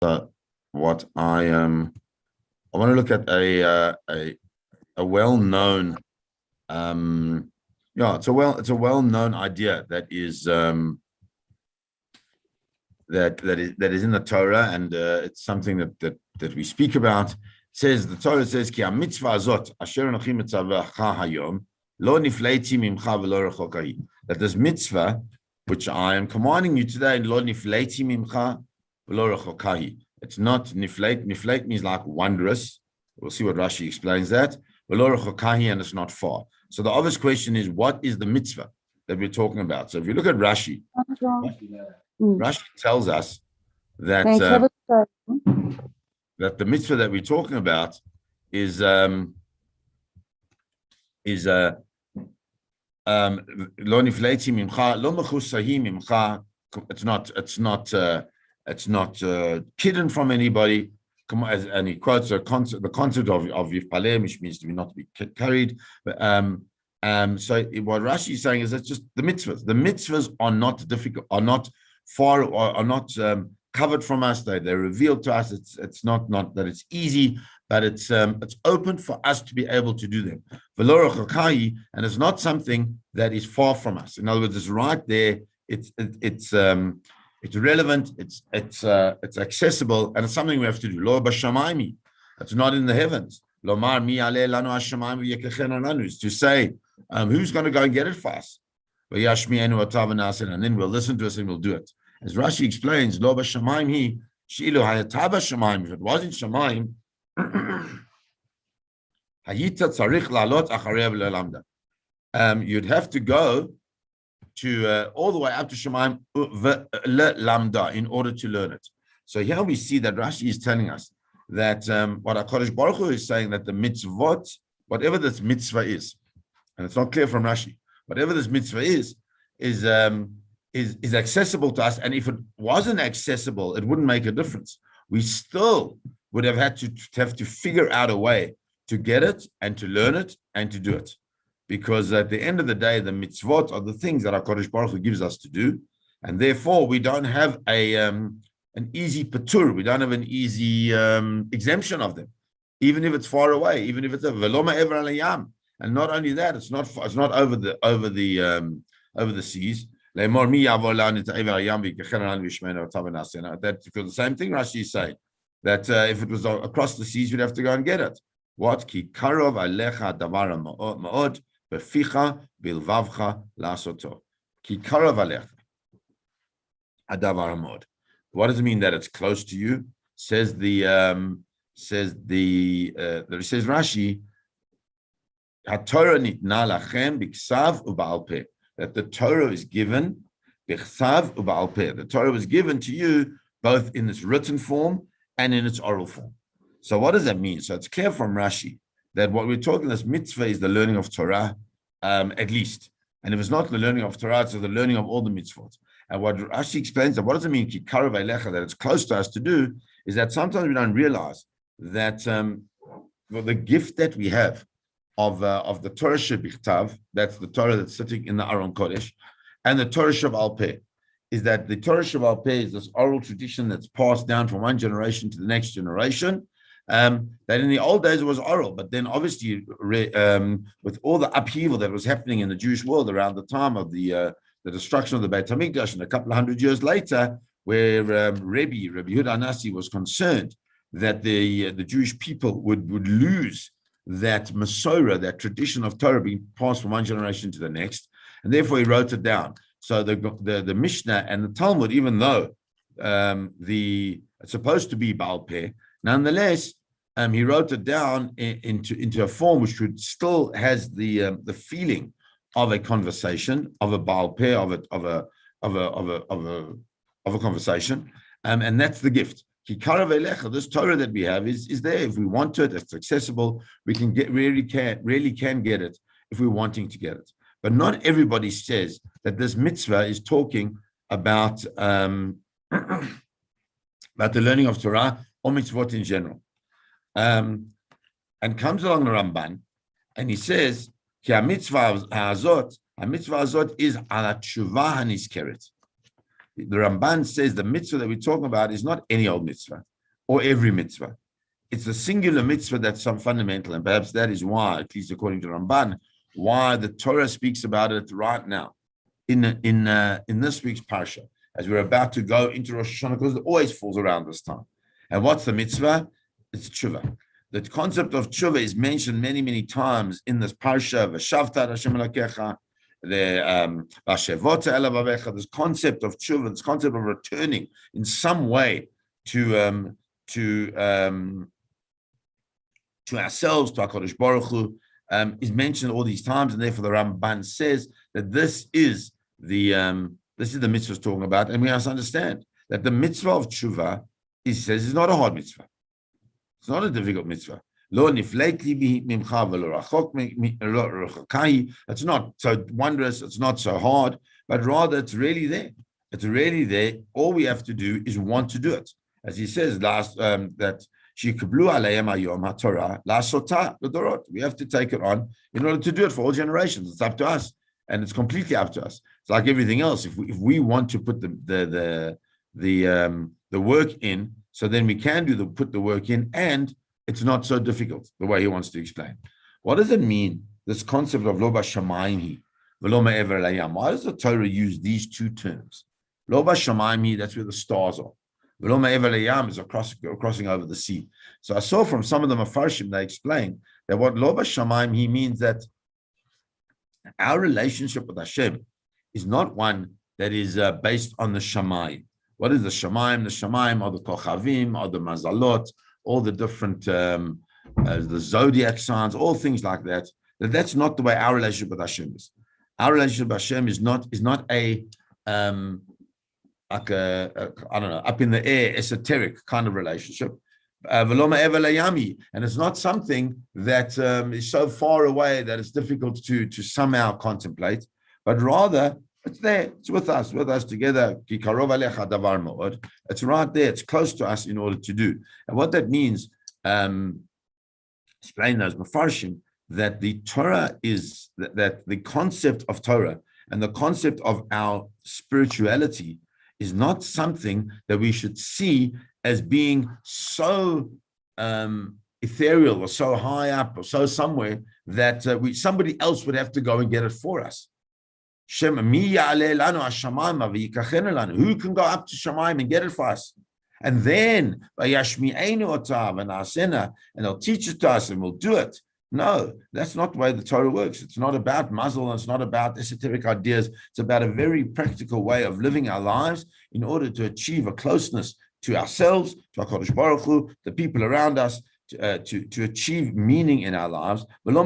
So what I want to look at a well-known it's a well-known idea that is that is in the Torah, and it's something that we speak about. The Torah says ki mitzvah azot asher anochi mitzavecha hayom lo nifleiti mimcha v'lo rechokai, that this mitzvah which I am commanding you today, lo nifleiti mimcha v'lo rechokai. It's not niflate. Niflate means like wondrous. We'll see what Rashi explains that. V'lo rechokai, and it's not far. So the obvious question is, what is the mitzvah that we're talking about? So if you look at Rashi, Rashi tells us that that the mitzvah that we're talking about is lo nifleiti mimcha lo mechusahi mimcha. It's not hidden from anybody. And he quotes the concept of yivpaleh, which means to be not to be carried. But so what Rashi is saying is that just the mitzvahs. The mitzvahs are not difficult, are not far, or are not covered from us. They're revealed to us. It's not that it's easy, but it's open for us to be able to do them. And it's not something that is far from us. In other words, it's right there. It's relevant. It's accessible, and it's something we have to do. Lo b'shamayim. It's not in the heavens. Lomar mi aleh lanu hashamayim v'yekechenu lanu. Is to say, who's going to go and get it for us? And then we'll listen to us and we'll do it. As Rashi explains, lo b'shamayim hi shi'ilu hayata b'shamayim. If it wasn't shamayim, hayita tzarich la'alot acharei v'le'lamda. You'd have to go to all the way up to Shemaim Lamda in order to learn it. So here we see that Rashi is telling us that what HaKadosh Baruch Hu is saying, that the mitzvot, whatever this mitzvah is, and it's not clear from Rashi, whatever this mitzvah is accessible to us. And if it wasn't accessible, it wouldn't make a difference. We still would have had to figure out a way to get it and to learn it and to do it. Because at the end of the day, the mitzvot are the things that HaKadosh Baruch Hu gives us to do, and therefore we don't have an easy patur, we don't have an easy exemption of them, even if it's far away, even if it's a veloma ever alayam. And not only that, it's not over the seas. That's because the same thing Rashi is saying, that if it was across the seas, we'd have to go and get it. What? Ki karov alecha davar ma'od beficha bilvavcha lasoto. Ki karov alecha adavar ma'od. What does it mean that it's close to you? Says Rashi, HaTorah nitna lachem b'ksav u'ba'al peh. That the Torah is given b'ksav u'ba'al peh. The Torah was given to you both in its written form and in its oral form. So what does that mean? So it's clear from Rashi that what we're talking, this mitzvah, is the learning of Torah, at least. And if it's not the learning of Torah, it's the learning of all the mitzvot. And what Rashi explains, that what does it mean, ki karav eilecha, that it's close to us to do, is that sometimes we don't realize that the gift that we have of the Torah shebichtav, that's the Torah that's sitting in the Aron Kodesh, and the Torah shebaal peh, is that the Torah shebaal peh is this oral tradition that's passed down from one generation to the next generation. That in the old days it was oral, but then obviously with all the upheaval that was happening in the Jewish world around the time of the destruction of the Beit HaMikdash, and a couple of hundred years later, where Rabbi Yehuda Anasi was concerned that the Jewish people would lose that Masorah, that tradition of Torah being passed from one generation to the next, and therefore he wrote it down. So the Mishnah and the Talmud, even though it's supposed to be Baal Peh, nonetheless, he wrote it down into a form which still has the feeling of a conversation, of a Baal Peh, of a conversation, and that's the gift. This Torah that we have is there. If we want it, it's accessible. We can really can get it if we're wanting to get it. But not everybody says that this mitzvah is talking about the learning of Torah or mitzvot in general. And comes along the Ramban, and he says, "Ki mitzvah azot is ala tshuva haniskeret." The Ramban says the mitzvah that we're talking about is not any old mitzvah or every mitzvah. It's a singular mitzvah that's some fundamental, and perhaps that is why, at least according to Ramban, why the Torah speaks about it right now in this week's parsha, as we're about to go into Rosh Hashanah, because it always falls around this time. And what's the mitzvah? It's tshuva. The concept of tshuva is mentioned many, many times in this parsha. V'shavta Hashem Elokecha, this concept of tshuva, this concept of returning in some way to ourselves, to HaKadosh Baruch Hu, is mentioned all these times, and therefore the Ramban says that this is the mitzvah it's talking about, and we must understand that the mitzvah of tshuva, he says, is not a hard mitzvah. It's not a difficult mitzvah. It's not so wondrous, it's not so hard, but rather it's really there. It's really there. All we have to do is want to do it. As he says that we have to take it on in order to do it for all generations. It's up to us, and it's completely up to us. It's like everything else. If we want to put the work in, so then we can put the work in, and it's not so difficult the way he wants to explain. What does it mean? This concept of lo b'shamayim v'lo me'ever layam. Why does the Torah use these two terms? Lo b'shamayim, that's where the stars are. V'lo me'ever layam is crossing over the sea. So I saw from some of the Mefarshim, they explain that what lo b'shamayim he means that our relationship with Hashem is not one that is based on the shamayim. What is the shamayim? The shamayim are the kochavim, are the mazalot, all the different the zodiac signs, all things like that. That's not the way our relationship with Hashem is. Our relationship with Hashem is not a like a I don't know, up in the air, esoteric kind of relationship. And it's not something that is so far away that it's difficult to somehow contemplate, but rather it's there, it's with us together. It's right there, it's close to us in order to do. And what that means, explain those Mefarshim, that the Torah is, that the concept of Torah and the concept of our spirituality is not something that we should see as being so ethereal or so high up or so somewhere that somebody else would have to go and get it for us. Who can go up to Shamayim and get it for us? And then and they'll teach it to us and we'll do it. No, that's not the way the Torah works. It's not about muzzle, and it's not about esoteric ideas. It's about a very practical way of living our lives in order to achieve a closeness to ourselves, to HaKadosh Baruch Hu, the people around us, to achieve meaning in our lives. And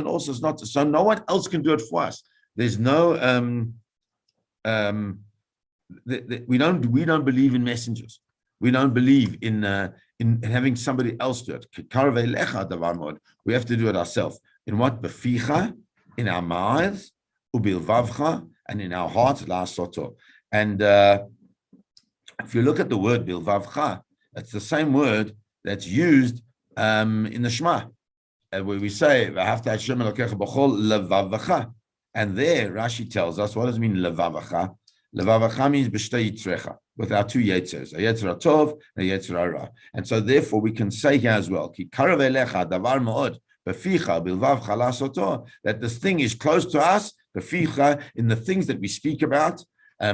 also, it's not so no one else can do it for us. There's no we don't believe in messengers. We don't believe in having somebody else do it. We have to do it ourselves. In what? Beficha, in our mouths, ubilvavcha, and in our hearts, la'asoto. And if you look at the word bilvavcha, it's the same word that's used in the Shema, where we say, "V'ahavta Hashem Elokecha b'chol levavacha." And there, Rashi tells us, what does it mean, levavacha? Levavacha means b'shtei yitrecha, with our two yetzers, a yetzer tov and a yetzer hara. And so therefore we can say here as well, ki karav elecha davar ma'od beficha bilvavcha la'asoto, that this thing is close to us, beficha, in the things that we speak about.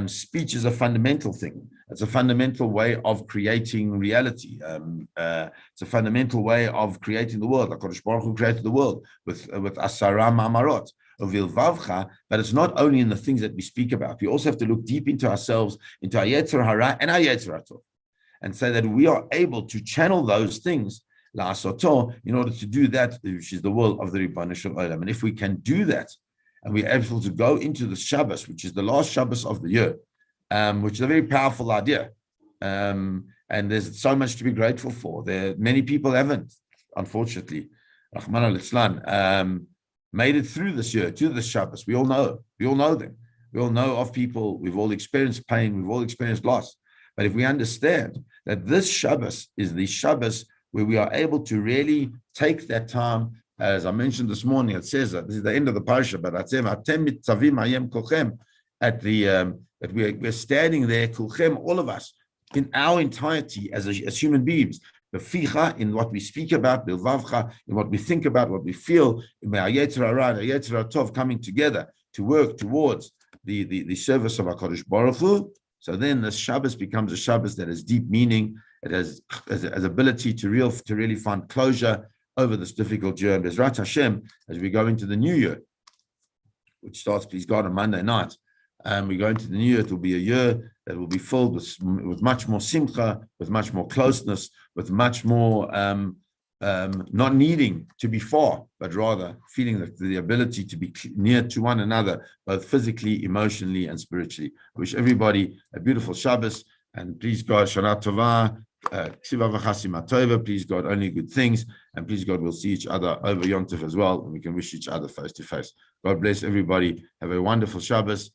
Speech is a fundamental thing. It's a fundamental way of creating reality. It's a fundamental way of creating the world. Like HaKadosh Baruch Hu created the world with asara ma'amarot. But it's not only in the things that we speak about. We also have to look deep into ourselves, into our yetzer hara and our yetzer tov, and say that we are able to channel those things la'asoto in order to do that, which is the will of the Ribono Shel Olam. And if we can do that, and we're able to go into the Shabbos, which is the last Shabbos of the year, which is a very powerful idea, and there's so much to be grateful for. Many people haven't, unfortunately, Rahman al-Islam, made it through this year to the Shabbos. We all know them. We all know of people. We've all experienced pain. We've all experienced loss. But if we understand that this Shabbos is the Shabbos where we are able to really take that time, as I mentioned this morning, it says that this is the end of the parasha, but at the that we're standing there, kulchem, all of us, in our entirety as human beings, in what we speak about, in what we think about, what we feel, coming together to work towards the service of HaKadosh Baruch Hu. So then the Shabbos becomes a Shabbos that has deep meaning. It has ability to really find closure over this difficult year. And Bezrat Hashem, as we go into the new year, which starts, please God, on Monday night, we go into the new year, it will be a year that will be filled with much more simcha, with much more closeness, with much more not needing to be far, but rather feeling the ability to be near to one another, both physically, emotionally, and spiritually. I wish everybody a beautiful Shabbos, and please God, Shana Tova, please God, only good things, and please God, we'll see each other over Yom Tov as well, and we can wish each other face to face. God bless everybody. Have a wonderful Shabbos.